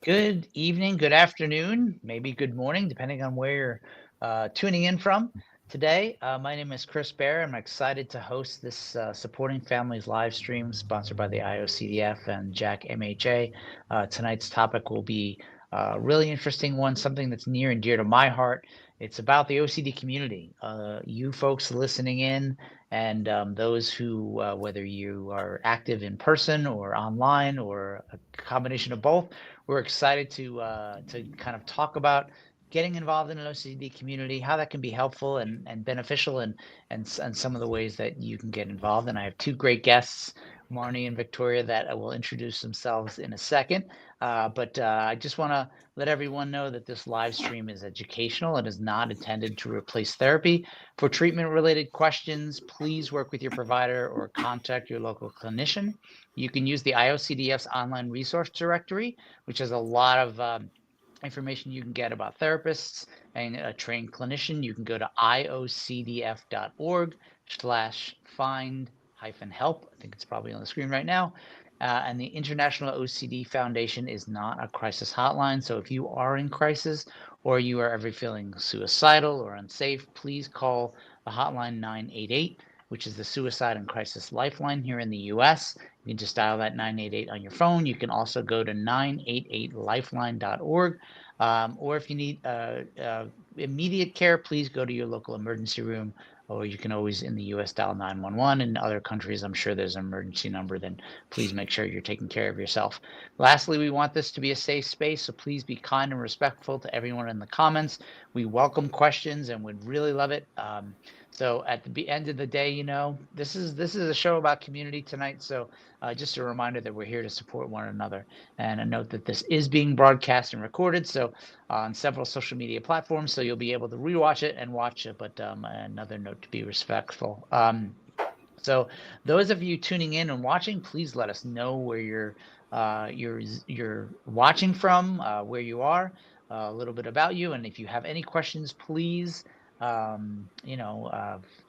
Good evening, good afternoon, maybe good morning, depending on where you're tuning in from today. My name is Chris Bear. I'm excited to host this Supporting Families live stream sponsored by the IOCDF and Jack MHA. Tonight's topic will be a really interesting one, something that's near and dear to my heart. It's about the OCD community. You folks listening in, and those who, whether you are active in person or online or a combination of both, we're excited to kind of talk about getting involved in an OCD community, how that can be helpful and beneficial, and some of the ways that you can get involved. And I have two great guests, Marnie and Victoria, that will introduce themselves in a second. But I just want to let everyone know that this live stream is educational. It is not intended to replace therapy. For treatment-related questions, please work with your provider or contact your local clinician. You can use the IOCDF's online resource directory, which has a lot of information you can get about therapists and a trained clinician. You can go to iocdf.org/find-help. I think it's probably on the screen right now. And the International OCD Foundation is not a crisis hotline. So if you are in crisis or you are ever feeling suicidal or unsafe, please call the hotline 988, which is the Suicide and Crisis Lifeline here in the US. You can just dial that 988 on your phone. You can also go to 988lifeline.org. Or if you need immediate care, please go to your local emergency room, or you can always in the US dial 911. In other countries, I'm sure there's an emergency number, then please make sure you're taking care of yourself. Lastly, we want this to be a safe space, so please be kind and respectful to everyone in the comments. We welcome questions and would really love it. So at the end of the day, this is a show about community tonight. So just a reminder that we're here to support one another. And a note that this is being broadcast and recorded, so on several social media platforms, so you'll be able to rewatch it and watch it. But another note to be respectful. So those of you tuning in and watching, please let us know where you're watching from, where you are, a little bit about you, and if you have any questions, please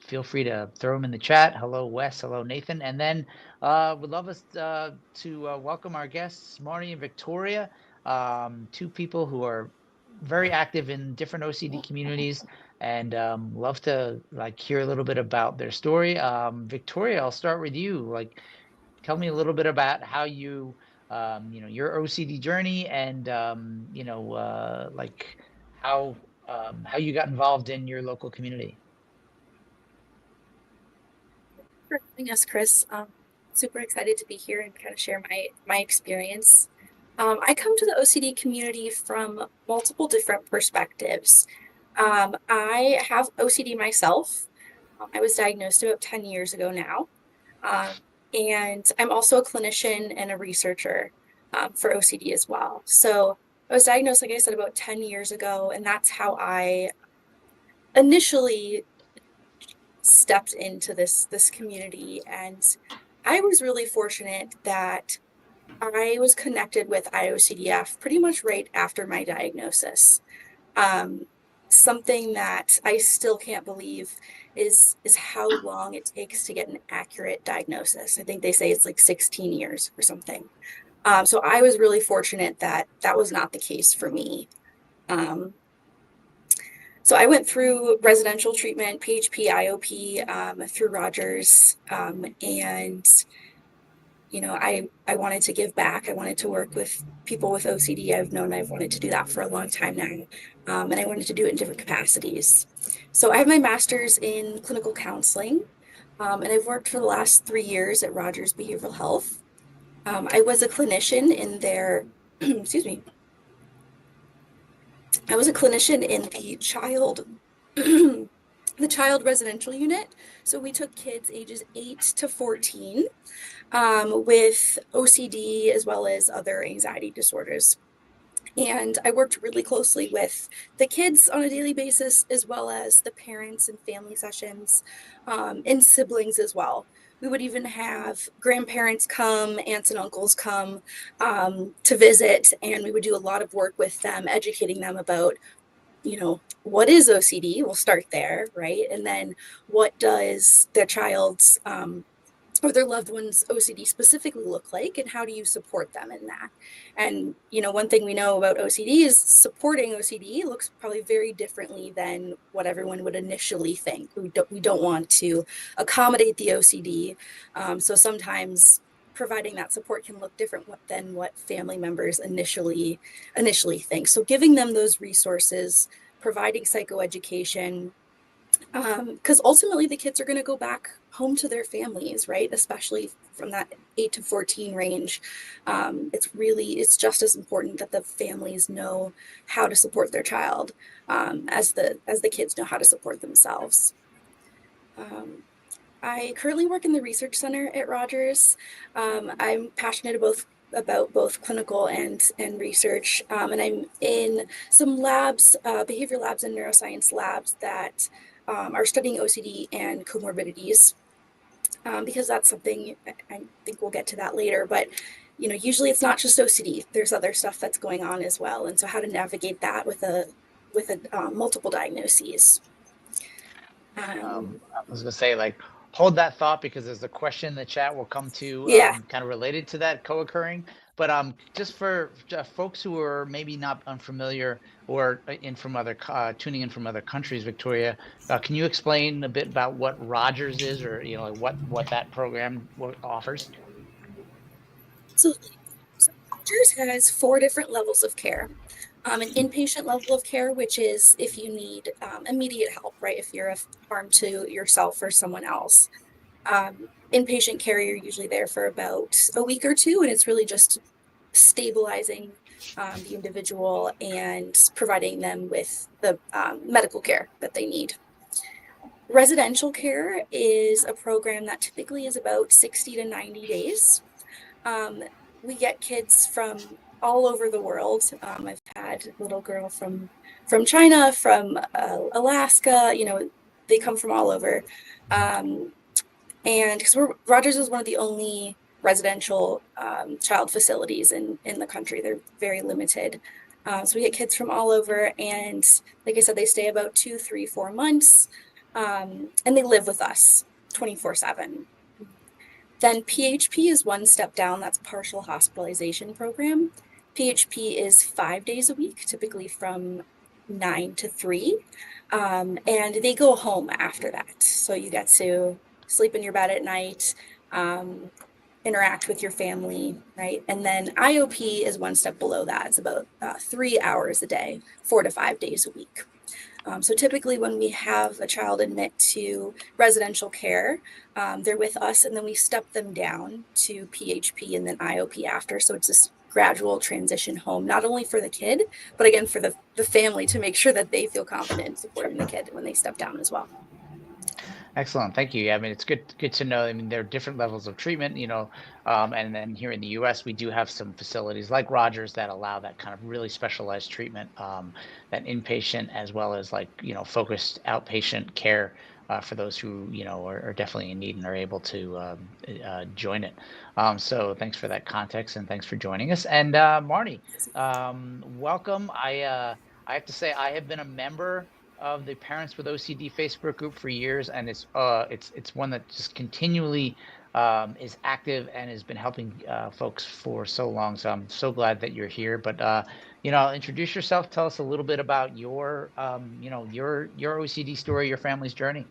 feel free to throw them in the chat. Hello, Wes. Hello, Nathan. And then would love us to welcome our guests, Marnie and Victoria, two people who are very active in different OCD communities, and love to hear a little bit about their story. Victoria, I'll start with you. Tell me a little bit about how your OCD journey, and how how you got involved in your local community. For having us, Chris. Super excited to be here and kind of share my experience. I come to the OCD community from multiple different perspectives. I have OCD myself. I was diagnosed about 10 years ago now. And I'm also a clinician and a researcher for OCD as well. So I was diagnosed, like I said, about 10 years ago, and that's how I initially stepped into this community. And I was really fortunate that I was connected with IOCDF pretty much right after my diagnosis. Something that I still can't believe is how long it takes to get an accurate diagnosis. I think they say it's like 16 years or something. So I was really fortunate that that was not the case for me. So I went through residential treatment, PHP, IOP, through Rogers, and I wanted to give back. I wanted to work with people with OCD. I've wanted to do that for a long time now, and I wanted to do it in different capacities. So I have my master's in clinical counseling, and I've worked for the last 3 years at Rogers Behavioral Health. I was a clinician in their, excuse me, I was a clinician in the child residential unit. So we took kids ages 8 to 14 with OCD as well as other anxiety disorders. And I worked really closely with the kids on a daily basis, as well as the parents and family sessions, and siblings as well. We would even have grandparents come, aunts and uncles come to visit, and we would do a lot of work with them, educating them about, what is OCD? We'll start there, right? And then what does their child's or their loved one's OCD specifically look like, and how do you support them in that? And one thing we know about OCD is supporting OCD looks probably very differently than what everyone would initially think. We don't want to accommodate the OCD, so sometimes providing that support can look different than what family members initially think. So giving them those resources, providing psychoeducation, because ultimately the kids are going to go back home to their families, right? Especially from that 8 to 14 range. It's just as important that the families know how to support their child, as the kids know how to support themselves. I currently work in the research center at Rogers. I'm passionate about both clinical and research, and I'm in some labs, behavior labs and neuroscience labs that are studying OCD and comorbidities, because that's something, I think we'll get to that later, but usually it's not just OCD. There's other stuff that's going on as well, and so how to navigate that with multiple diagnoses. I was gonna say, like, hold that thought, because there's a question in the chat we'll come to, kind of related to that co-occurring. But just for folks who are maybe not unfamiliar or tuning in from other countries, Victoria, can you explain a bit about what Rogers is, or what that program offers? So Rogers has 4 different levels of care. An inpatient level of care, which is if you need immediate help, right? If you're harm to yourself or someone else. Inpatient care, you're usually there for about a week or 2, and it's really just stabilizing the individual and providing them with the medical care that they need. Residential care is a program that typically is about 60 to 90 days. We get kids from all over the world. I've had a little girl from China, from Alaska, they come from all over. And because Rogers is one of the only residential child facilities in the country. They're very limited. So we get kids from all over, and like I said, they stay about 2, 3, 4 months, and they live with us 24/7. Then PHP is one step down. That's partial hospitalization program. PHP is 5 days a week, typically from 9 to 3. And they go home after that. So you get to sleep in your bed at night, interact with your family, right? And then IOP is one step below that. It's about 3 hours a day, 4 to 5 days a week. So typically when we have a child admit to residential care, they're with us, and then we step them down to PHP and then IOP after. So it's this gradual transition home, not only for the kid, but again, for the family, to make sure that they feel confident supporting the kid when they step down as well. Excellent. Thank you. I mean, it's good to know. I mean, there are different levels of treatment, and then here in the US, we do have some facilities like Rogers that allow that kind of really specialized treatment, that inpatient as well as focused outpatient care for those who, are definitely in need and are able to join it. So thanks for that context, and thanks for joining us. And Marnie, welcome. I have to say, I have been a member of the Parents with OCD Facebook group for years, and it's one that just continually is active and has been helping folks for so long. So I'm so glad that you're here. But introduce yourself. Tell us a little bit about your OCD story, your family's journey.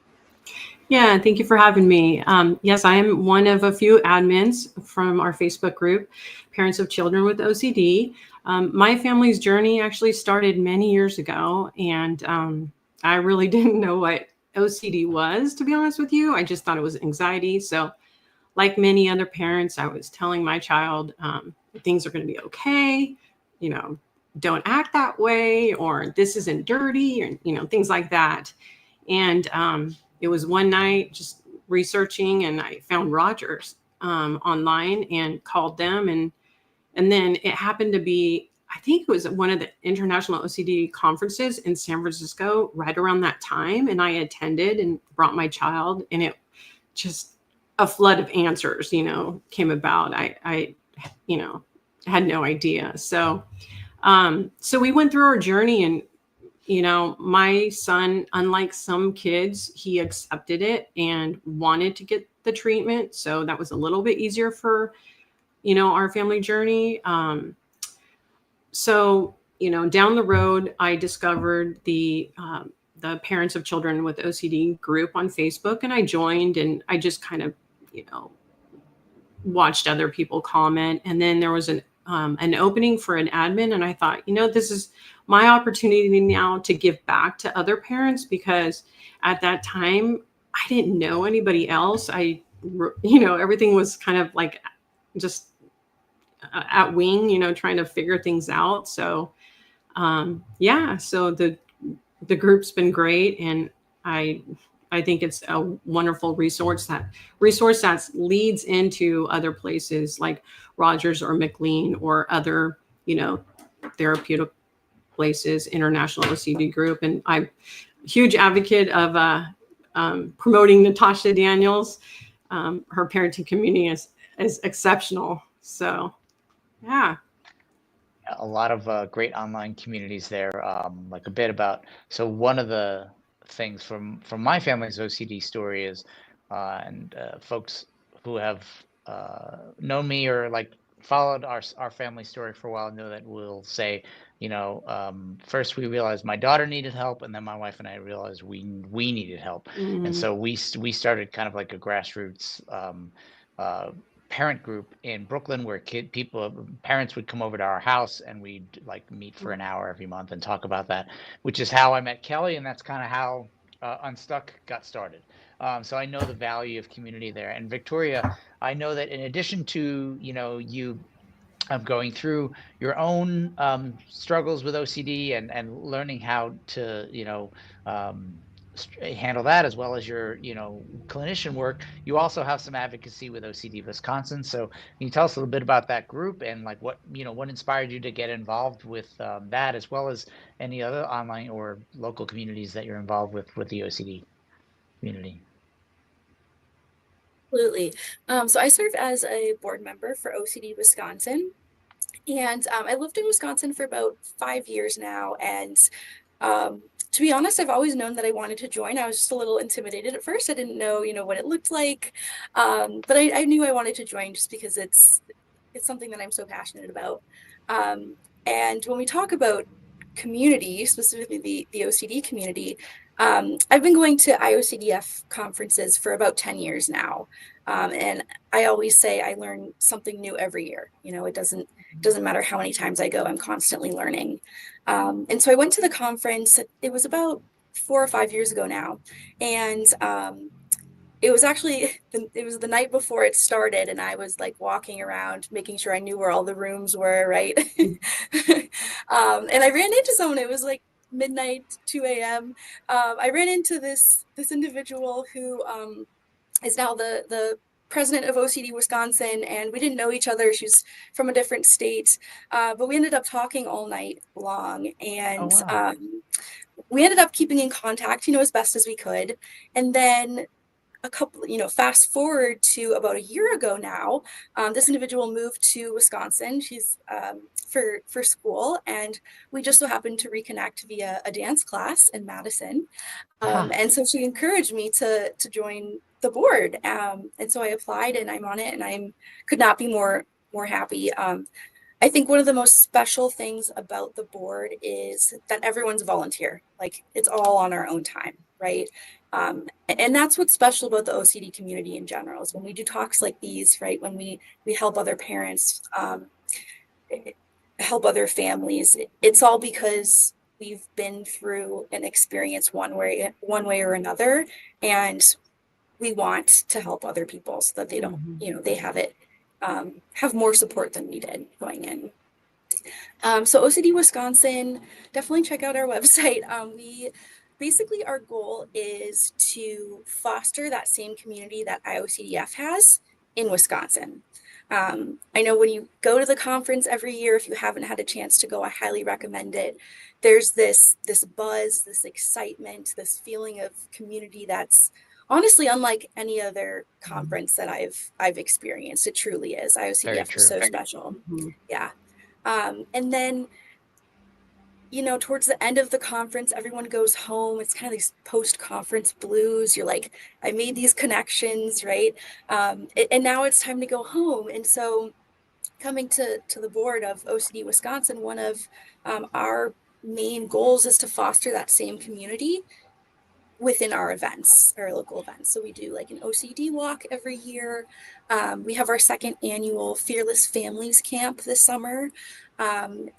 Yeah, thank you for having me. Yes, I am one of a few admins from our Facebook group, Parents of Children with OCD. My family's journey actually started many years ago, and I really didn't know what OCD was, to be honest with you. I just thought it was anxiety. So like many other parents, I was telling my child, things are going to be okay, don't act that way, or this isn't dirty, or, things like that. And it was one night just researching, and I found Rogers online and called them. And then it happened to be, I think it was one of the international OCD conferences in San Francisco right around that time. And I attended and brought my child, and it just a flood of answers, came about. I had no idea. So we went through our journey, and, my son, unlike some kids, he accepted it and wanted to get the treatment. So that was a little bit easier for, our family journey. So, down the road, I discovered the Parents of Children with OCD group on Facebook, and I joined, and I just kind of, watched other people comment. And then there was an opening for an admin, and I thought, this is my opportunity now to give back to other parents, because at that time I didn't know anybody else. Everything was kind of like just at wing, trying to figure things out. So so the group's been great, and I think it's a wonderful resource that leads into other places like Rogers or McLean or other, therapeutic places, International OCD Group. And I'm a huge advocate of promoting Natasha Daniels. Her parenting community is exceptional. So, yeah. A lot of great online communities there. Like a bit about, so one of the things from my family's OCD story is, and folks who have known me or like followed our family story for a while know that we'll say, first we realized my daughter needed help, and then my wife and I realized we needed help. Mm-hmm. And so we started kind of like a grassroots parent group in Brooklyn, where parents would come over to our house, and we'd like meet for an hour every month and talk about that, which is how I met Kelly, and that's kind of how Unstuck got started. So I know the value of community there. And Victoria, I know that in addition to you going through your own struggles with OCD and learning how to handle that, as well as your clinician work, you also have some advocacy with OCD Wisconsin. So can you tell us a little bit about that group, and like what inspired you to get involved with that, as well as any other online or local communities that you're involved with the OCD community? Absolutely. So I serve as a board member for OCD Wisconsin, and I lived in Wisconsin for about 5 years now. And to be honest, I've always known that I wanted to join. I was just a little intimidated at first. I didn't know, what it looked like. But I knew I wanted to join just because it's something that I'm so passionate about. And when we talk about community, specifically the OCD community, I've been going to IOCDF conferences for about 10 years now. And I always say I learn something new every year. It doesn't matter how many times I go, I'm constantly learning. And so I went to the conference. It was about 4 or 5 years ago now. And it was the night before it started, and I was like walking around making sure I knew where all the rooms were, right? And I ran into someone. It was like midnight, 2 a.m. I ran into this individual who is now the president of OCD Wisconsin, and we didn't know each other. She's from a different state, but we ended up talking all night long, and Oh, wow. we ended up keeping in contact, as best as we could. And then fast forward to about a year ago now, this individual moved to Wisconsin. She's for school, and we just so happened to reconnect via a dance class in Madison. And so she encouraged me to join the board. And so I applied, and I'm on it, and I could not be more happy. I think one of the most special things about the board is that everyone's volunteer. Like, it's all on our own time, right? And that's what's special about the OCD community in general, is when we do talks like these, right? When we help other parents, help other families, it's all because we've been through an experience one way or another, and we want to help other people so that they don't, they have more support than we did going in. So OCD Wisconsin, definitely check out our website. Basically, our goal is to foster that same community that IOCDF has in Wisconsin. I know when you go to the conference every year, if you haven't had a chance to go, I highly recommend it. There's this buzz, this excitement, this feeling of community that's honestly unlike any other conference that I've experienced. It truly is. IOCDF is so special. Yeah. And then towards the end of the conference, everyone goes home. It's kind of these post-conference blues. You're like, I made these connections, right? And now it's time to go home. And so coming to the board of OCD Wisconsin, one of our main goals is to foster that same community within our events, our local events. So we do like an OCD walk every year. We have our second annual Fearless Families Camp this summer.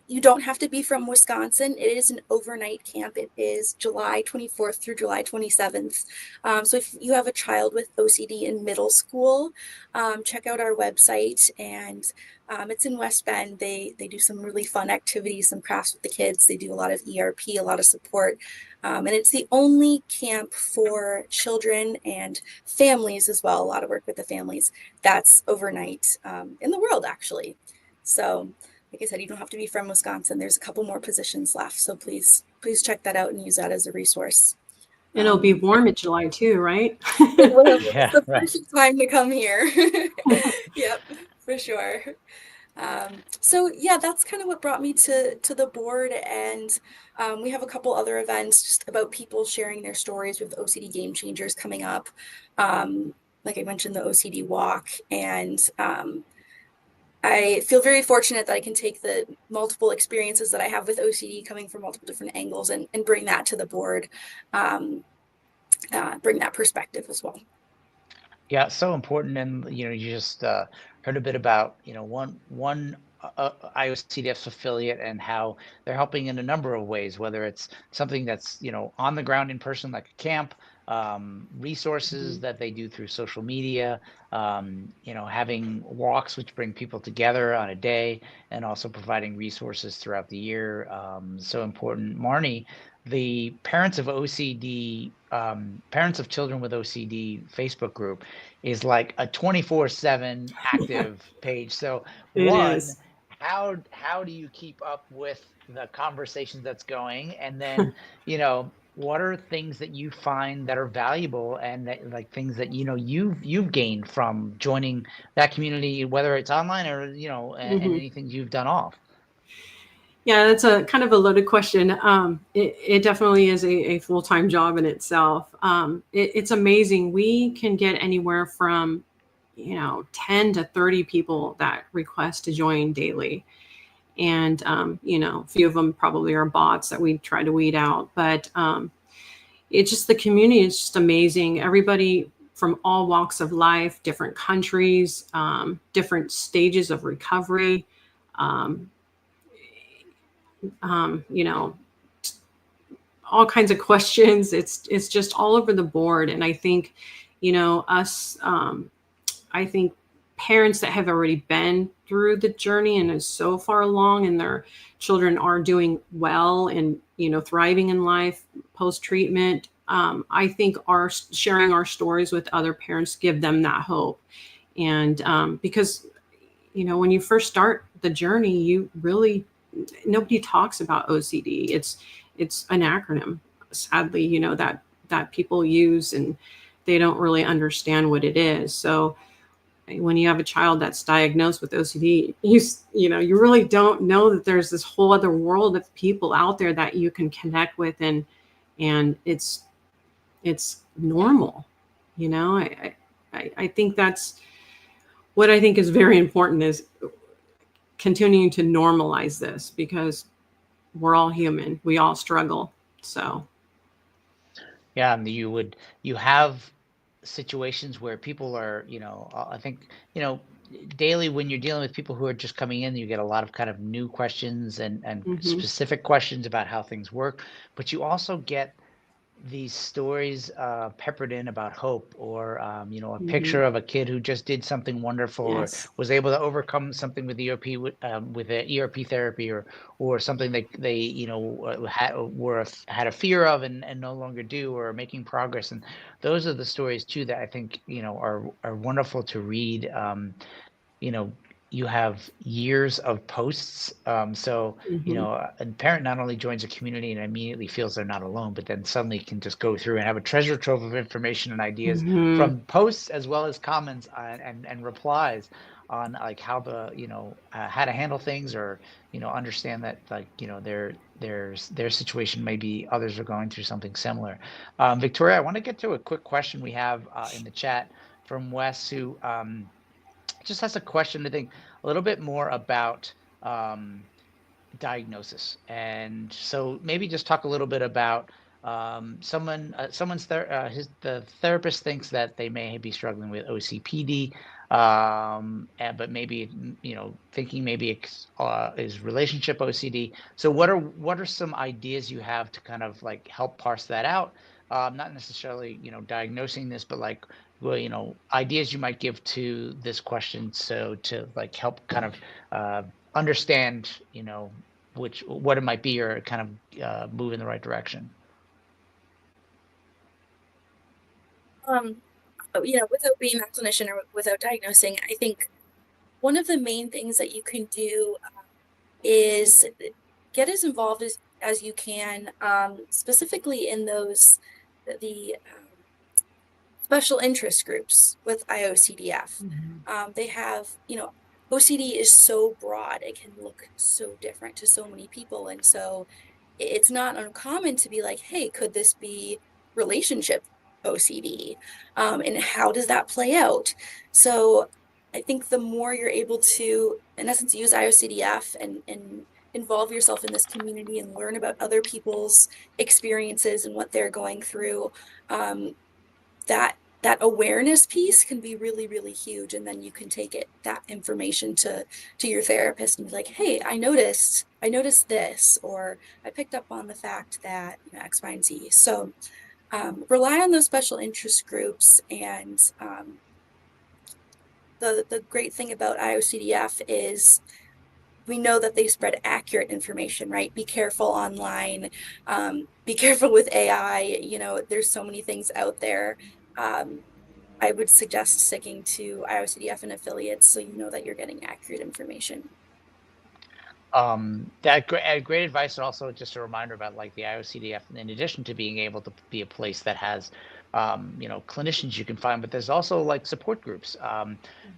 You don't have to be from Wisconsin. It is an overnight camp. It is July 24th through July 27th. So if you have a child with OCD in middle school, check out our website, and it's in West Bend. They do some really fun activities, some crafts with the kids. They do a lot of ERP, a lot of support. And it's the only camp for children and families as well, a lot of work with the families, that's overnight in the world, actually. So like I said, you don't have to be from Wisconsin. There's a couple more positions left. So please check that out and use that as a resource. And it'll be warm in July too, right? It will. Yeah, It's the right. perfect time to come here. Yep, for sure. So yeah, that's kind of what brought me to the board. And we have a couple other events just about people sharing their stories with OCD Game Changers coming up. Like I mentioned, the OCD Walk. And I feel very fortunate that I can take the multiple experiences that I have with OCD coming from multiple different angles and bring that to the board, bring that perspective as well. Yeah, so important. And you just heard a bit about one IOCDF's affiliate and how they're helping in a number of ways, whether it's something that's on the ground in person like a camp, resources that they do through social media, having walks which bring people together on a day, and also providing resources throughout the year. So important. Marnie, the Parents of OCD, Parents of Children with OCD Facebook group is like a 24/7 active page. So It one, is. how do you keep up with the conversations that's going? And then, what are things that you find that are valuable and that, like, things that you've gained from joining that community, whether it's online or and anything you've done off? Yeah, that's a kind of a loaded question. It definitely is a full-time job in itself. It's amazing. We can get anywhere from 10 to 30 people that request to join daily. And, a few of them probably are bots that we try to weed out. But it's just, the community is just amazing. Everybody from all walks of life, different countries, different stages of recovery, all kinds of questions. It's just all over the board. And I think, I think parents that have already been through the journey and is so far along, and their children are doing well and, thriving in life post-treatment, I think sharing our stories with other parents give them that hope. And because, when you first start the journey, nobody talks about OCD. It's an acronym, sadly, that people use, and they don't really understand what it is. So when you have a child that's diagnosed with OCD, you really don't know that there's this whole other world of people out there that you can connect with, and it's normal. I think that's what I think is very important, is continuing to normalize this, because we're all human. We all struggle. So. Yeah. And you have situations where people are, I think, daily, when you're dealing with people who are just coming in, you get a lot of kind of new questions and specific questions about how things work, but you also get these stories peppered in about hope, or a picture of a kid who just did something wonderful, Yes. or was able to overcome something with ERP, with ERP therapy, or something that they had a fear of and no longer do, or making progress. And those are the stories too that I think are wonderful to read. You have years of posts. So, a parent not only joins a community and immediately feels they're not alone, but then suddenly can just go through and have a treasure trove of information and ideas from posts as well as comments and replies on like how how to handle things, or understand that, like, their situation, maybe others are going through something similar. Victoria, I want to get to a quick question we have in the chat from Wes, who just has a question, I think, a little bit more about diagnosis. And so maybe just talk a little bit about the therapist thinks that they may be struggling with OCPD, but maybe thinking maybe it's is relationship OCD. So what are some ideas you have to kind of like help parse that out? Not necessarily diagnosing this, but like, well, ideas you might give to this question, so to like help kind of understand what it might be, or kind of move in the right direction. Without being that clinician or without diagnosing, I think one of the main things that you can do is get as involved as you can, specifically in the special interest groups with IOCDF. They have, OCD is so broad, it can look so different to so many people. And so it's not uncommon to be like, hey, could this be relationship OCD? And how does that play out? So I think the more you're able to, in essence, use IOCDF and involve yourself in this community and learn about other people's experiences and what they're going through, that awareness piece can be really, really huge. And then you can take that information to your therapist and be like, hey, I noticed this, or I picked up on the fact that X, Y, and Z. So rely on those special interest groups. And the great thing about IOCDF is we know that they spread accurate information, right? Be careful online. Be careful with AI. There's so many things out there. I would suggest sticking to IOCDF and affiliates, so you know that you're getting accurate information. That great advice, and also just a reminder about like the IOCDF, in addition to being able to be a place that has clinicians you can find, but there's also like support groups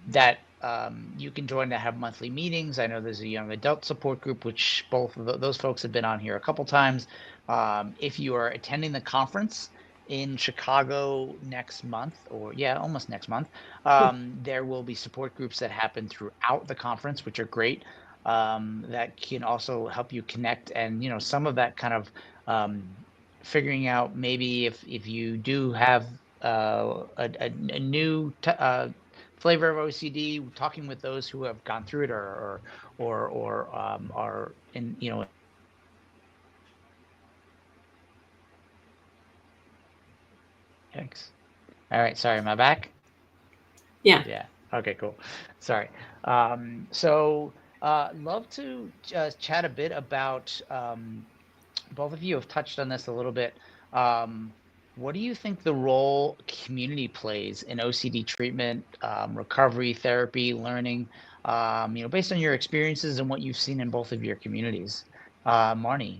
that you can join that have monthly meetings. I know there's a young adult support group, which both of those folks have been on here a couple times. If you are attending the conference in Chicago next month, or almost next month, there will be support groups that happen throughout the conference, which are great. That can also help you connect, and some of that kind of figuring out, maybe if you do have a new flavor of OCD, talking with those who have gone through it, or are in Thanks. All right. Sorry, am I back? Yeah. Yeah. Okay, cool. Sorry. So love to chat a bit about, both of you have touched on this a little bit. What do you think the role community plays in OCD treatment, recovery, therapy, learning, based on your experiences and what you've seen in both of your communities? Marnie.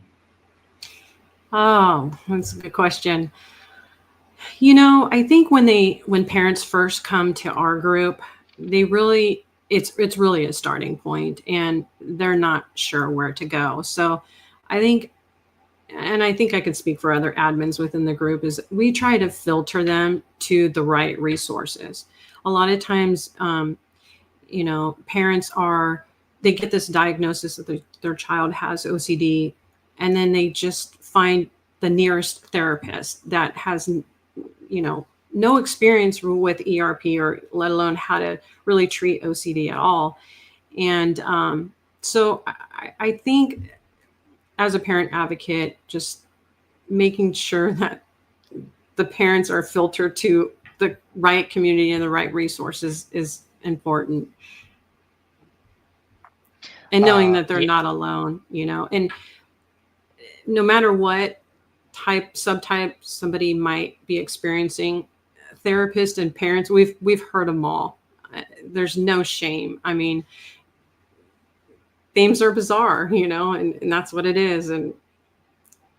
Oh, that's a good question. I think when parents first come to our group, it's really a starting point, and they're not sure where to go. So I think I can speak for other admins within the group, is we try to filter them to the right resources. A lot of times, parents they get this diagnosis that their child has OCD, and then they just find the nearest therapist that has no experience with ERP, or let alone how to really treat OCD at all. And so I think, as a parent advocate, just making sure that the parents are filtered to the right community and the right resources is important. And knowing that they're not alone, and no matter what subtype somebody might be experiencing, therapists and parents, we've heard them all. There's no shame. I mean, themes are bizarre, and that's what it is. And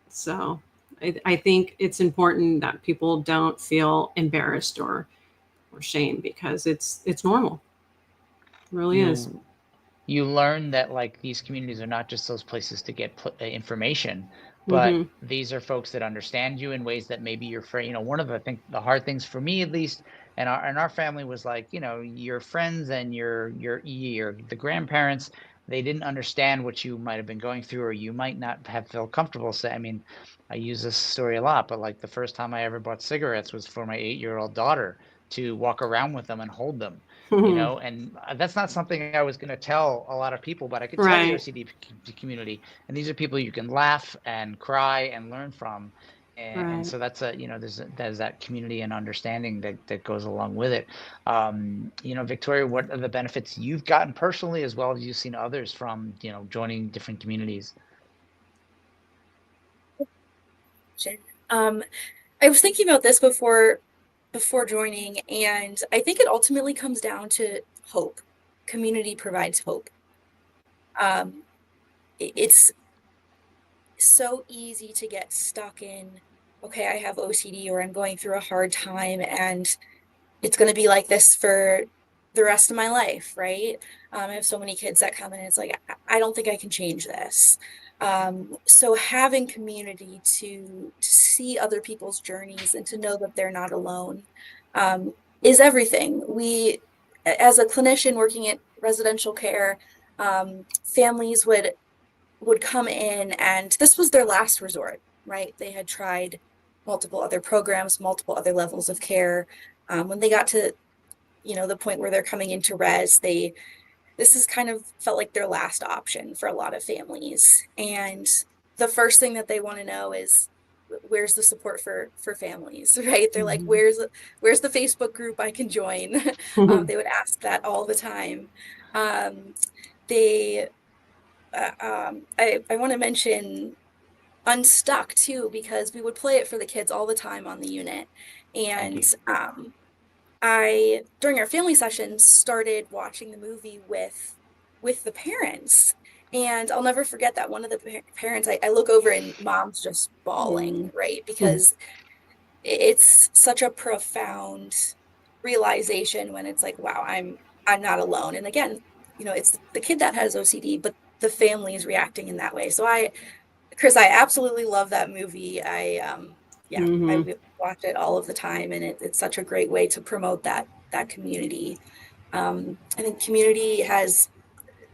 so I think it's important that people don't feel embarrassed or shame, because it's normal. really is. You learn that like these communities are not just those places to get information, but Mm-hmm. these are folks that understand you in ways that maybe your friend, one of the hard things for me at least, and our family was like, your friends and your the grandparents, they didn't understand what you might have been going through, or you might not have felt comfortable. So, I mean, I use this story a lot, but like the first time I ever bought cigarettes was for my 8-year-old daughter, to walk around with them and hold them, and that's not something I was going to tell a lot of people, but I could tell the Right. OCD community, and these are people you can laugh and cry and learn from. And Right. so that's there's that community and understanding that goes along with it. Victoria, what are the benefits you've gotten personally, as well as you've seen others from, joining different communities? Um, I was thinking about this before joining, and I think it ultimately comes down to hope. Community provides hope. It's so easy to get stuck in, okay, I have OCD, or I'm going through a hard time, and it's going to be like this for the rest of my life, right? I have so many kids that come in, and it's like, I don't think I can change this. So having community to see other people's journeys and to know that they're not alone, is everything. As a clinician working at residential care, families would come in, and this was their last resort, right? They had tried multiple other programs, multiple other levels of care. When they got to, the point where they're coming into res, this is kind of felt like their last option for a lot of families. And the first thing that they want to know is, where's the support for families, right? They're like, Mm-hmm. where's the Facebook group I can join? They would ask that all the time. They I want to mention Unstuck too, because we would play it for the kids all the time on the unit. Thank And you. I, during our family sessions, started watching the movie with the parents. And I'll never forget that one of the parents, I look over and mom's just bawling, right? Because it's such a profound realization when it's like, wow, I'm not alone. And again, it's the kid that has OCD, but the family is reacting in that way. So Chris, I absolutely love that movie. Yeah, I Mm-hmm. watch it all of the time, and it's such a great way to promote that community. I think community has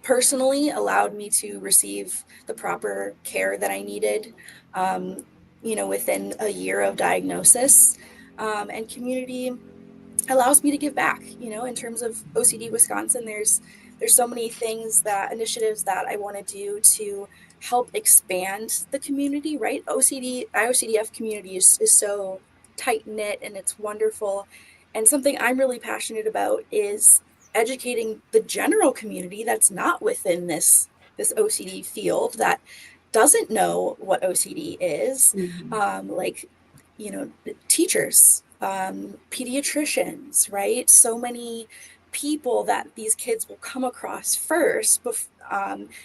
personally allowed me to receive the proper care that I needed, within a year of diagnosis. And community allows me to give back. In terms of OCD Wisconsin, there's so many initiatives that I want to do to help expand the community, right? IOCDF community is so tight knit, and it's wonderful. And something I'm really passionate about is educating the general community that's not within this OCD field, that doesn't know what OCD is, Mm-hmm. like, teachers, pediatricians, right? So many people that these kids will come across first,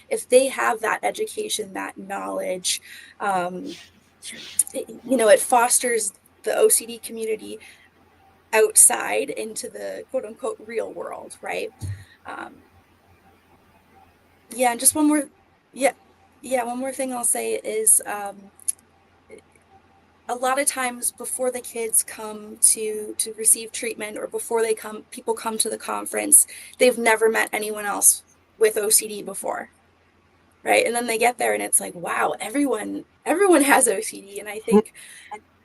if they have that education, that knowledge, it fosters the OCD community outside into the quote unquote real world, right? Um, yeah, and just one more, yeah, one more thing I'll say is, a lot of times before the kids come to receive treatment, or before people come to the conference, they've never met anyone else with OCD before, right? And then they get there, and it's like, wow, everyone has OCD. And I think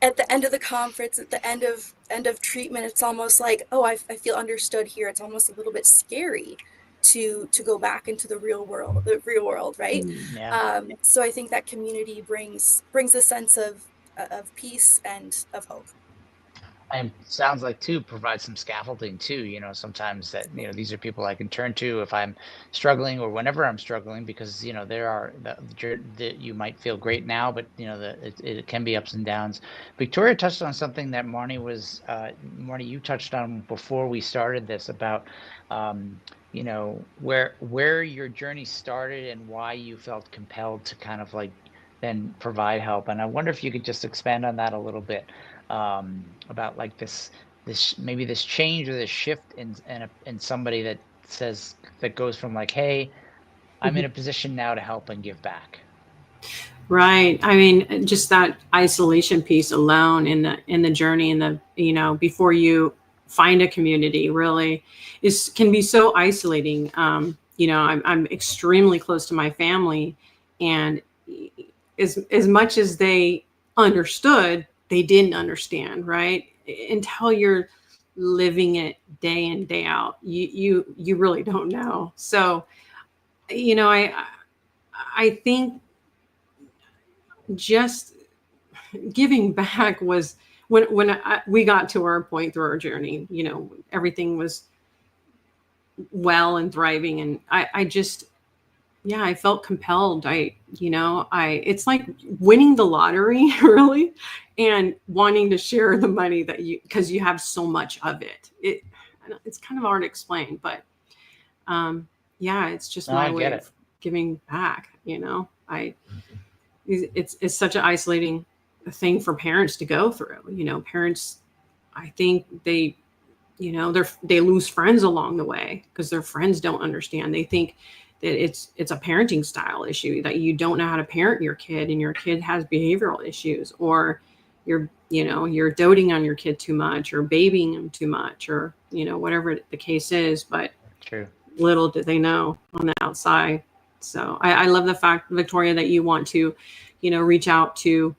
at the end of the conference, at the end of treatment, it's almost like, oh, I feel understood here. It's almost a little bit scary to go back into the real world, right? Yeah. So I think that community brings a sense of peace and of hope. And sounds like too provide some scaffolding too, sometimes that, these are people I can turn to if I'm struggling, or whenever I'm struggling, because, there are that you might feel great now, but it can be ups and downs. Victoria touched on something that Marnie, you touched on before we started this, about where your journey started and why you felt compelled to kind of like then provide help. And I wonder if you could just expand on that a little bit, about like this maybe this change or this shift in somebody that that goes from like, hey, I'm in a position now to help and give back. Right. I mean, just that isolation piece alone in the journey, in the, before you find a community, really can be so isolating. I'm extremely close to my family, and as much as they understood, they didn't understand, right? Until you're living it day in, day out, you really don't know. So, I think just giving back was when we got to our point through our journey, everything was well and thriving, and I just, yeah, I felt compelled. It's like winning the lottery really, and wanting to share the money because you have so much of it. It's kind of hard to explain, but yeah, it's just No, my I way get of it. giving back. It's such an isolating thing for parents to go through. Parents, I think they lose friends along the way because their friends don't understand. They think that it's a parenting style issue, that you don't know how to parent your kid, and your kid has behavioral issues, or you're doting on your kid too much, or babying them too much, or whatever the case is. But True. little do they know on the outside. So I love the fact, Victoria, that you want to reach out to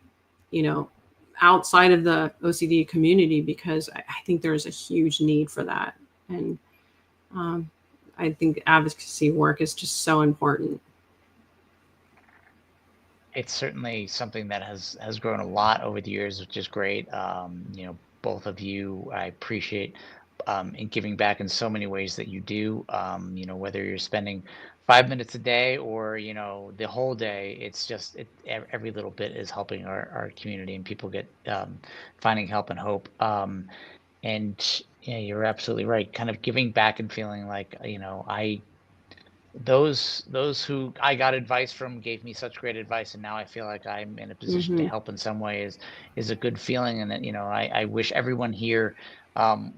outside of the OCD community, because I think there's a huge need for that. And I think advocacy work is just so important. It's certainly something that has grown a lot over the years, which is great. Both of you, I appreciate in giving back in so many ways that you do. Whether you're spending 5 minutes a day or the whole day, it's just every little bit is helping our community, and people get finding help and hope. And yeah, you're absolutely right. Kind of giving back and feeling like those who I got advice from gave me such great advice, and now I feel like I'm in a position to Mm-hmm. help in some way is a good feeling. And that I wish everyone here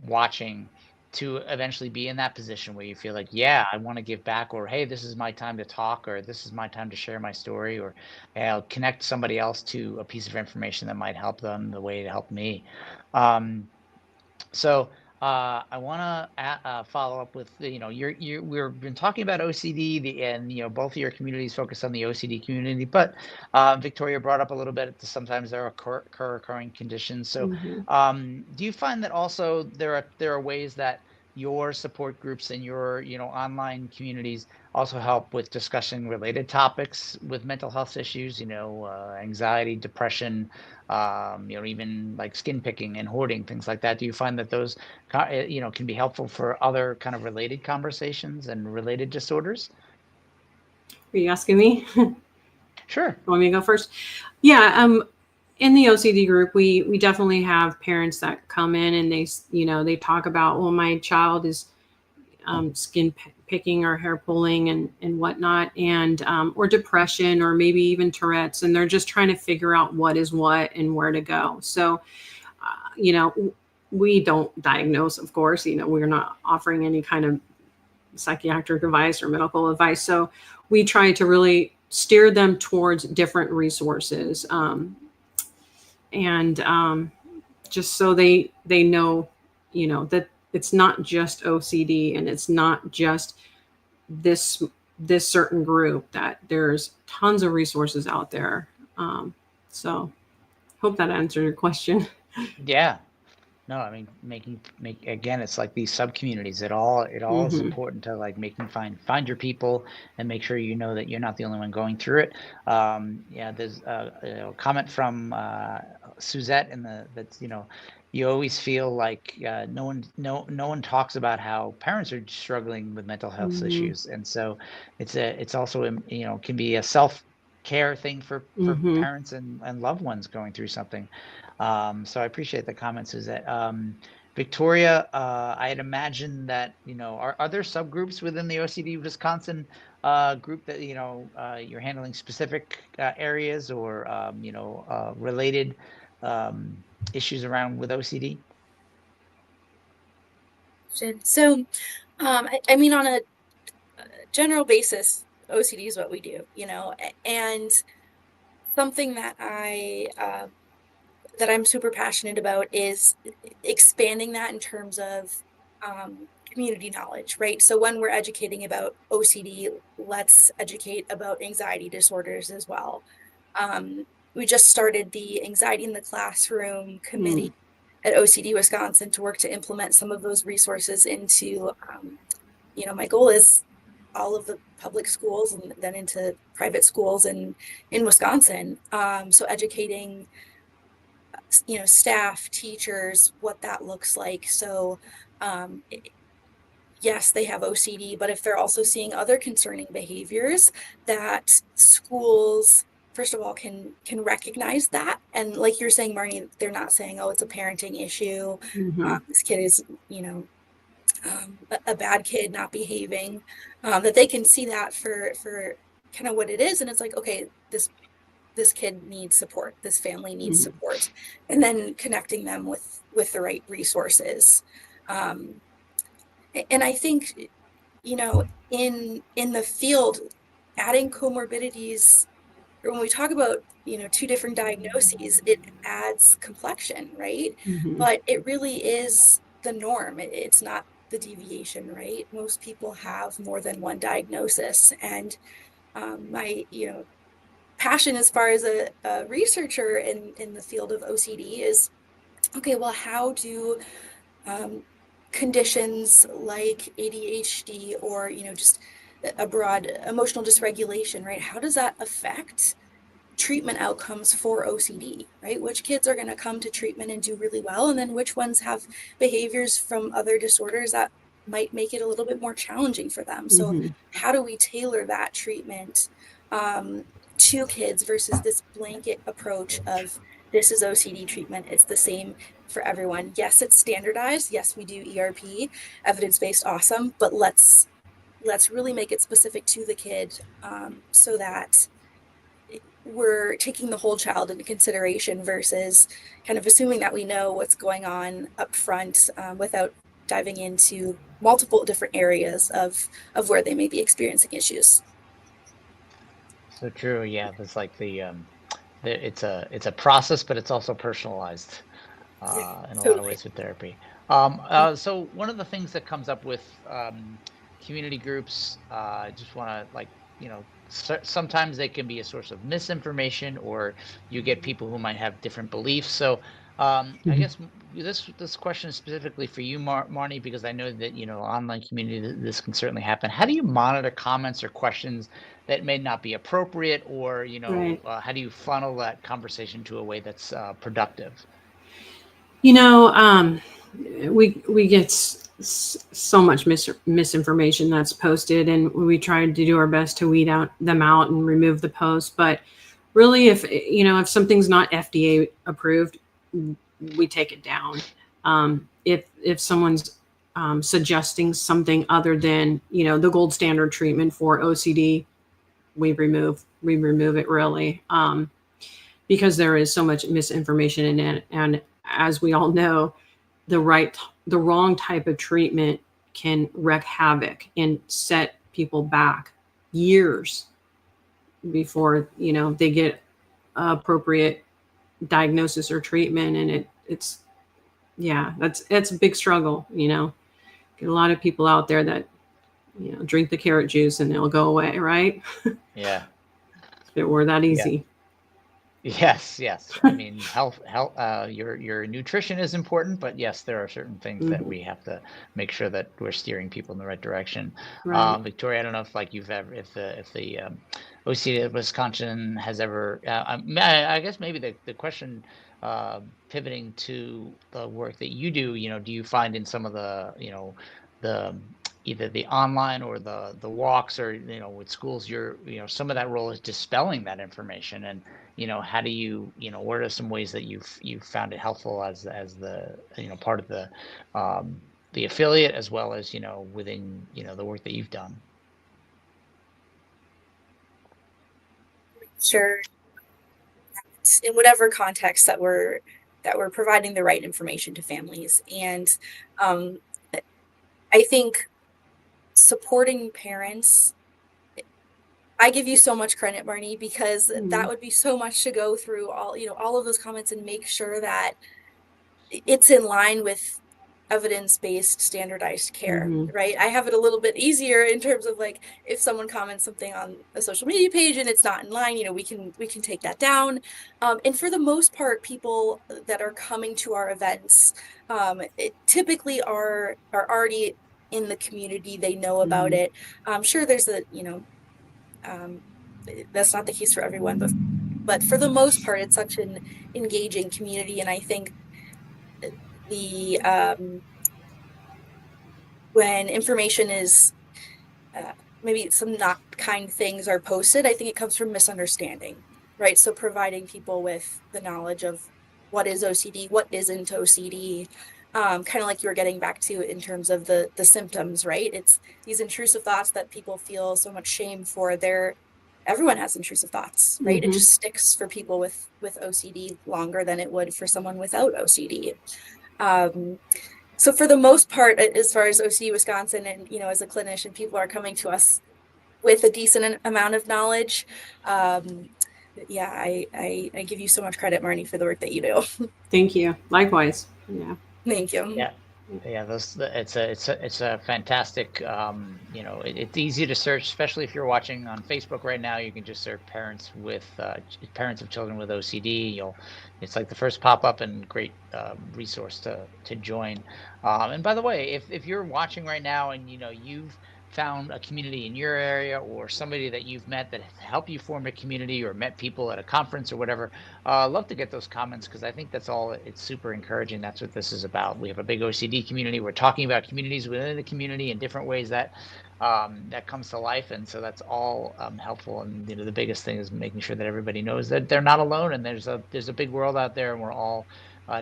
watching to eventually be in that position where you feel like, yeah, I want to give back, or hey, this is my time to talk, or this is my time to share my story, or hey, I'll connect somebody else to a piece of information that might help them the way it helped me. So I want to follow up with we've been talking about OCD, and both of your communities focus on the OCD community, but Victoria brought up a little bit that sometimes there are occurring conditions. So Mm-hmm. do you find that also there are ways that your support groups and your online communities also help with discussing related topics with mental health issues, anxiety, depression, even like skin picking and hoarding, things like that? Do you find that those, can be helpful for other kind of related conversations and related disorders? Are you asking me? Sure. Want me to go first? Yeah. In the OCD group, we definitely have parents that come in, and they talk about, well, my child is skin picking or hair pulling and whatnot, and or depression, or maybe even Tourette's, and they're just trying to figure out what is what and where to go. So, we don't diagnose, of course. We're not offering any kind of psychiatric advice or medical advice. So we try to really steer them towards different resources, and just so they know, that it's not just OCD, and it's not just this certain group, that there's tons of resources out there. So hope that answered your question. Yeah. No, I mean, make again, it's like these sub communities. It all is Mm-hmm. important to like making find your people and make sure that you're not the only one going through it. Yeah, there's a comment from Suzette that's you always feel like no one talks about how parents are struggling with mental health Mm-hmm. issues, and so it's also can be a self-care thing for Mm-hmm. parents and loved ones going through something. So I appreciate the comments. Is that Victoria? I had imagined that are there subgroups within the OCD Wisconsin group that you're handling specific areas or related issues around with OCD? So, I mean, on a general basis, OCD is what we do, and something that I'm super passionate about is expanding that in terms of community knowledge, right? So when we're educating about OCD, let's educate about anxiety disorders as well. We just started the Anxiety in the Classroom committee at OCD Wisconsin to work to implement some of those resources into, my goal is all of the public schools and then into private schools in Wisconsin. So educating, staff, teachers, what that looks like. So, yes, they have OCD, but if they're also seeing other concerning behaviors, that schools, first of all, can recognize that. And like you're saying, Marnie, they're not saying, oh, it's a parenting issue. This kid is, a bad kid not behaving, that they can see that for kind of what it is. And it's like, okay, this kid needs support, this family needs support, and then connecting them with the right resources. And I think, in the field, adding comorbidities, or when we talk about, two different diagnoses, it adds complexion, right? But it really is the norm. It's not the deviation, right? Most people have more than one diagnosis. And my, passion as far as a researcher in the field of OCD is, okay, well, how do conditions like ADHD or, just a broad emotional dysregulation, right? How does that affect treatment outcomes for OCD, right? Which kids are going to come to treatment and do really well, and then which ones have behaviors from other disorders that might make it a little bit more challenging for them. So how do we tailor that treatment to kids versus this blanket approach of this is OCD treatment, it's the same for everyone? Yes, it's standardized. Yes, we do ERP, evidence-based, awesome, but let's really make it specific to the kid, so that we're taking the whole child into consideration versus kind of assuming that we know what's going on up front, without diving into multiple different areas of where they may be experiencing issues. So true. Yeah, it's like it's a process, but it's also personalized in a lot of Totally. ways with therapy. So one of the things that comes up with community groups, I just want to sometimes they can be a source of misinformation, or you get people who might have different beliefs. So I guess this question is specifically for you, Marnie, because I know that online community, this can certainly happen. How do you monitor comments or questions that may not be appropriate, or Right. how do you funnel that conversation to a way that's productive? We get so much misinformation that's posted, and we try to do our best to weed them out and remove the posts. But really, if something's not FDA approved, we take it down. If someone's suggesting something other than the gold standard treatment for OCD, we remove it, really, because there is so much misinformation in it. And as we all know, the wrong type of treatment can wreak havoc and set people back years before they get appropriate diagnosis or treatment. And it's a big struggle. Get a lot of people out there that drink the carrot juice and it'll go away, right? Yeah. If it were that easy. Yes. I mean, health. Your nutrition is important, but yes, there are certain things that we have to make sure that we're steering people in the right direction. Right. Victoria, I don't know if if the OCD of Wisconsin has ever. I guess maybe the question, pivoting to the work that you do. Do you find in some of the the either the online or the walks, or with schools, some of that role is dispelling that information, and how do you what are some ways that you've found it helpful as the part of the affiliate, as well as within the work that you've done? Sure. In whatever context that we're providing the right information to families. And I think supporting parents, I give you so much credit, Marnie, because that would be so much to go through all of those comments and make sure that it's in line with evidence-based standardized care, right? I have it a little bit easier in terms of like, if someone comments something on a social media page and it's not in line, we can take that down. And for the most part, people that are coming to our events typically are already in the community. They know about it. I'm sure there's that's not the case for everyone, but for the most part, it's such an engaging community. And I think when information is maybe some not kind things are posted, I think it comes from misunderstanding, right? So providing people with the knowledge of what is OCD, what isn't OCD, kind of like you were getting back to in terms of the symptoms, right? It's these intrusive thoughts that people feel so much shame for. Everyone has intrusive thoughts, right? It just sticks for people with OCD longer than it would for someone without OCD. So for the most part, as far as OCD Wisconsin and, as a clinician, people are coming to us with a decent amount of knowledge. Yeah, I give you so much credit, Marnie, for the work that you do. Thank you. Likewise. Yeah. Thank you. Yeah. It's a fantastic, it's easy to search, especially if you're watching on Facebook right now. You can just search parents of children with OCD. It's like the first pop-up and great resource to join. And by the way, if you're watching right now and you've found a community in your area or somebody that you've met that helped you form a community or met people at a conference or whatever, love to get those comments, because I think it's super encouraging. That's what this is about. We have a big OCD community. We're talking about communities within the community in different ways that comes to life, and so that's all helpful. And the biggest thing is making sure that everybody knows that they're not alone, and there's a big world out there, and we're all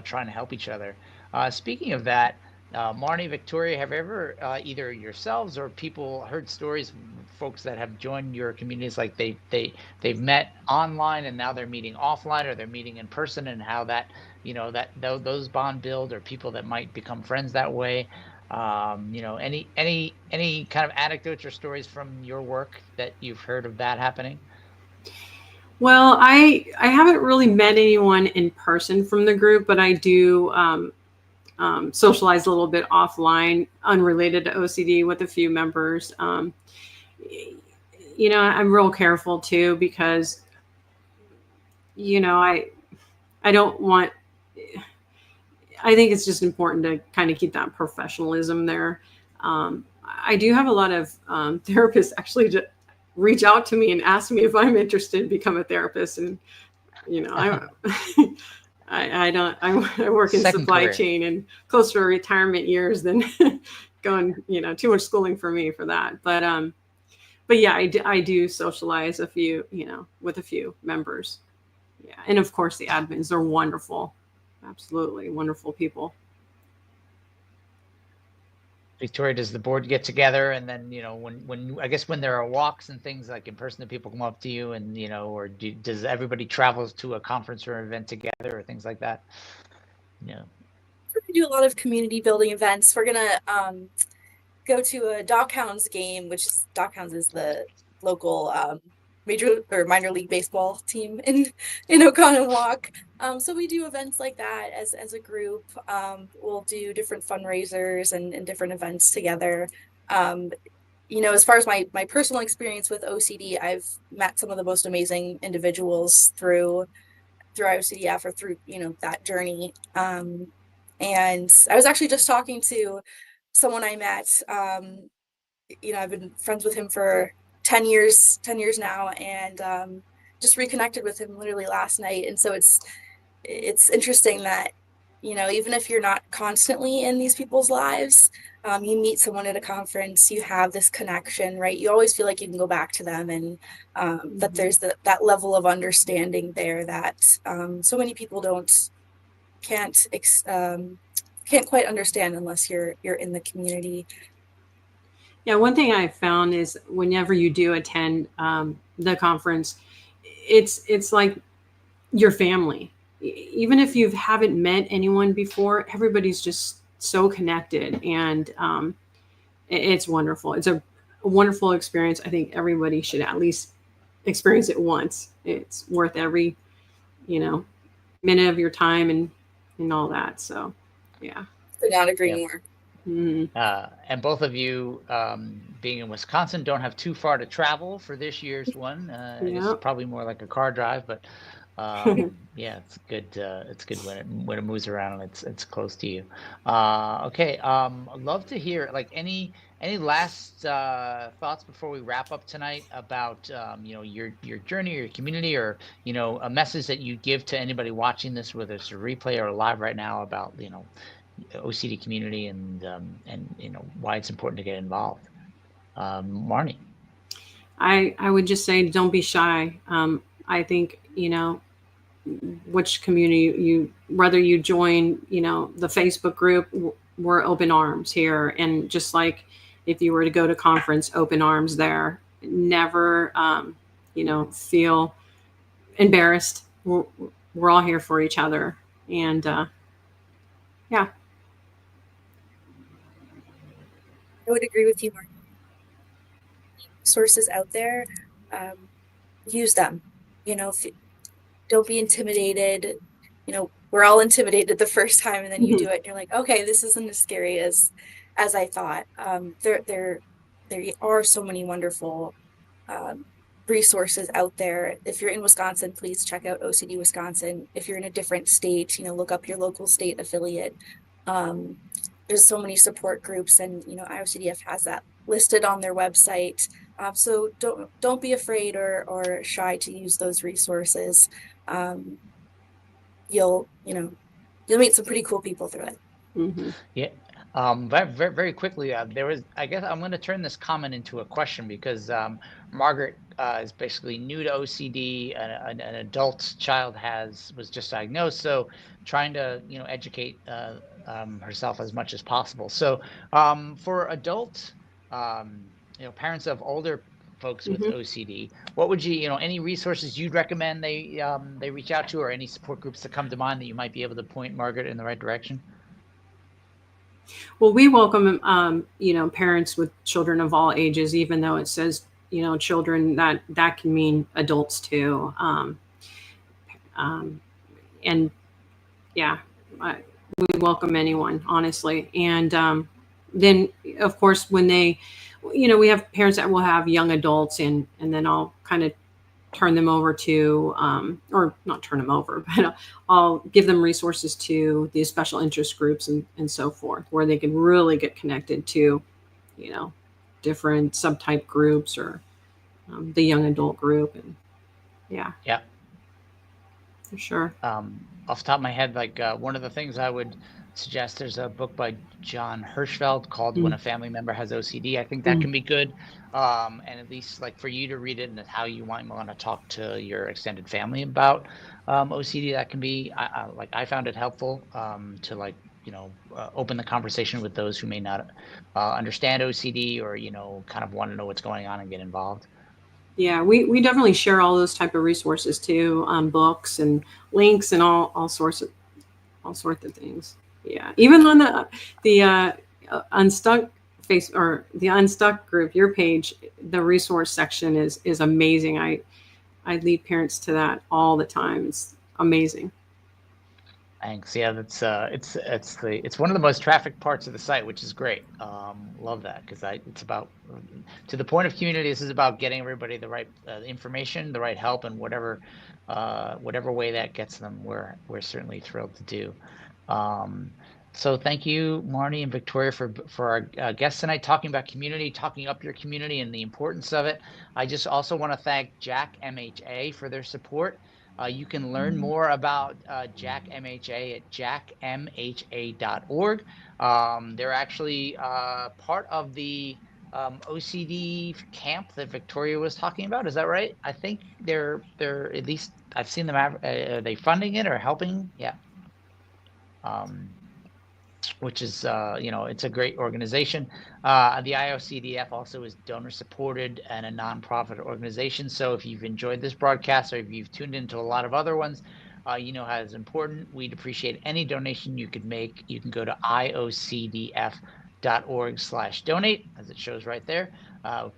trying to help each other. Speaking of that, Marnie, Victoria, have you ever either yourselves or people heard stories from folks that have joined your communities, like they've met online and now they're meeting offline, or they're meeting in person, and how that those bond build, or people that might become friends that way? Any kind of anecdotes or stories from your work that you've heard of that happening? Well, I haven't really met anyone in person from the group, but I do socialize a little bit offline, unrelated to OCD, with a few members. I'm real careful too, because, I don't want, I think it's just important to kind of keep that professionalism there. I do have a lot of therapists actually reach out to me and ask me if I'm interested in become a therapist. And, I work in supply chain and close to retirement years than going, too much schooling for me for that. But yeah, I do socialize a few, with a few members. Yeah. And of course the admins are wonderful. Absolutely wonderful people. Victoria, does the board get together, and then when there are walks and things like in person, that people come up to you, and or does everybody travel to a conference or event together, or things like that? Yeah, we do a lot of community building events. We're gonna go to a Dockhounds game, which Dockhounds is the local major or minor league baseball team in Oconomowoc. So we do events like that as a group. We'll do different fundraisers and different events together. As far as my personal experience with OCD, I've met some of the most amazing individuals through IOCDF, or through that journey. And I was actually just talking to someone I met. I've been friends with him for 10 years now, and just reconnected with him literally last night. And so it's interesting that, even if you're not constantly in these people's lives, you meet someone at a conference, you have this connection, right? You always feel like you can go back to them, and that there's that level of understanding there that so many people can't quite understand unless you're in the community. Yeah, one thing I found is whenever you do attend the conference, it's like your family. Even if you haven't met anyone before, everybody's just so connected. And It's wonderful. It's a wonderful experience. I think everybody should at least experience it once. It's worth every, minute of your time and all that. So, yeah. Could not agree more. And both of you, being in Wisconsin, don't have too far to travel for this year's one. I guess it's probably more like a car drive, but yeah, it's good. It's good when it moves around and it's close to you. Okay, I'd love to hear like any last thoughts before we wrap up tonight about your journey or your community, or a message that you give to anybody watching this, whether it's a replay or live right now, about OCD community and why it's important to get involved. Marnie. I would just say, don't be shy. I think, which community whether you join, the Facebook group, we're open arms here. And just like if you were to go to conference, open arms there. Never, feel embarrassed. We're all here for each other. And yeah. I would agree with you, Mark. Sources out there, use them. Don't be intimidated. We're all intimidated the first time, and then you do it and you're like, okay, this isn't as scary as I thought. There are so many wonderful resources out there. If you're in Wisconsin, please check out OCD Wisconsin. If you're in a different state, look up your local state affiliate. There's so many support groups, and IOCDF has that listed on their website. So don't be afraid or shy to use those resources. You'll meet some pretty cool people through it. Mm-hmm. Yeah. Very, very quickly, I guess I'm going to turn this comment into a question, because Margaret is basically new to OCD. An adult child was just diagnosed, so trying to educate herself as much as possible. So for adult parents of older folks with OCD, what would you any resources you'd recommend they reach out to, or any support groups that come to mind that you might be able to point Margaret in the right direction? Well, we welcome, parents with children of all ages, even though it says, children, that can mean adults too. And yeah, we welcome anyone, honestly. And then, of course, when we have parents that will have young adults, and then I'll kind of turn them over to, or not turn them over, but I'll give them resources to these special interest groups and so forth, where they can really get connected to, different subtype groups, or the young adult group. And yeah. For sure. Off the top of my head, like one of the things I would suggest, there's a book by John Hirschfeld called When a Family Member Has OCD. I think that can be good. And at least like for you to read it, and how you might want to talk to your extended family about OCD, that can be, I found it helpful to open the conversation with those who may not understand OCD, or, kind of want to know what's going on and get involved. Yeah, we definitely share all those type of resources too, books and links and all sorts of things. Yeah, even on the Unstuck or the Unstuck group, your page, the resource section is amazing. I lead parents to that all the time. It's amazing. Thanks. Yeah, that's it's one of the most trafficked parts of the site, which is great. Love that, because it's about, to the point of community, this is about getting everybody the right information, the right help, and whatever way that gets them, we're certainly thrilled to do. So thank you, Marnie and Victoria, for our guests tonight, talking about community, talking up your community and the importance of it. I just also want to thank Jack MHA for their support. You can learn more about Jack MHA at jackmha.org. They're actually part of the OCD camp that Victoria was talking about. Is that right? I think they're at least, I've seen them. Are they funding it or helping? Yeah. Which is, it's a great organization. The IOCDF also is donor supported and a nonprofit organization. So if you've enjoyed this broadcast, or if you've tuned into a lot of other ones, how it's important. We'd appreciate any donation you could make. You can go to iocdf.org ocd.org/donate, as it shows right there.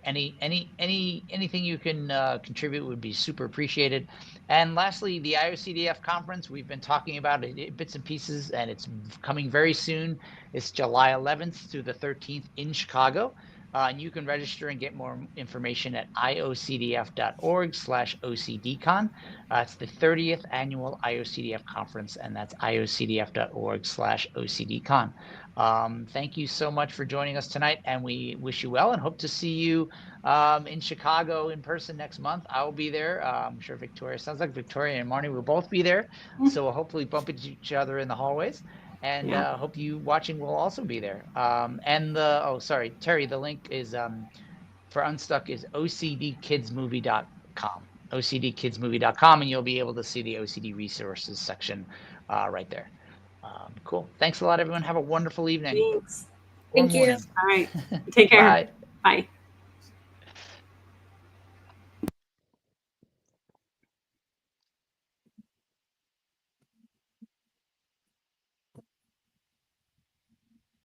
Anything you can contribute would be super appreciated. And lastly, the IOCDF conference, we've been talking about it bits and pieces, and it's coming very soon. It's July 11th through the 13th in Chicago. And you can register and get more information at iocdf.org/OCDcon. It's the 30th annual IOCDF conference, and that's iocdf.org/OCDcon. Thank you so much for joining us tonight, and we wish you well and hope to see you in Chicago in person next month. I will be there. I'm sure sounds like Victoria and Marnie will both be there. So we'll hopefully bump into each other in the hallways. And hope you watching will also be there. Terry, the link is for Unstuck is ocdkidsmovie.com. ocdkidsmovie.com, and you'll be able to see the OCD resources section right there. Cool. Thanks a lot, everyone. Have a wonderful evening. Thanks. Thank you. Morning. All right. Take care. Bye. Bye.